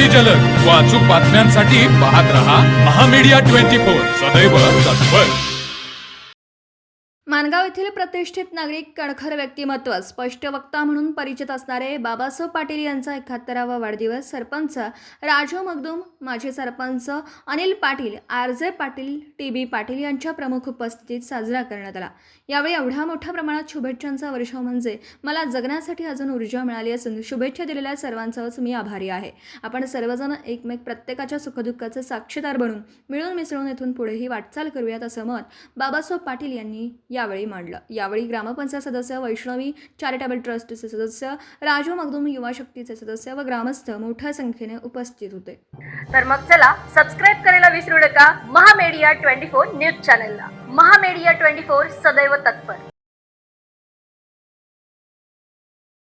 अतिजलद व अचूक बातम्यांसाठी पाहत रहा महामीडिया 24 सदैव तत्पर. माणगाव येथील प्रतिष्ठित नागरिक कणखर व्यक्तिमत्व स्पष्ट वक्ता म्हणून परिचित असणारे बाबासाहेब पाटील यांचा 71वा वाढदिवस सरपंच राजू मगदूम, माजी सरपंच अनिल पाटील, आरजे पाटील, टीबी पाटील यांच्या प्रमुख उपस्थितीत साजरा करण्यात आला. यावेळी एवढ्या मोठ्या प्रमाणात शुभेच्छांचा वर्षाव म्हणजे मला जगण्यासाठी अजून ऊर्जा मिळाली असून शुभेच्छा दिलेल्या सर्वांचाच मी आभारी आहे. आपण सर्वजण एकमेक प्रत्येकाच्या सुखदुःखाचे साक्षीदार बनून मिळून मिसळून इथून पुढेही वाटचाल करूयात असं मत बाबासाहेब पाटील यांनी यावेळी मांडलं. यावेळी ग्रामपंचायत सदस्य वैष्णवी चॅरिटेबल ट्रस्टचे सदस्य राजू मगदूम, युवा शक्तीचे सदस्य व ग्रामस्थ मोठ्या संख्येने उपस्थित होते. तर मग चला सबस्क्राईब करायला विसरू नका महामीडिया 24 न्यूज चॅनलला. महामीडिया 24 सदैव तत्पर.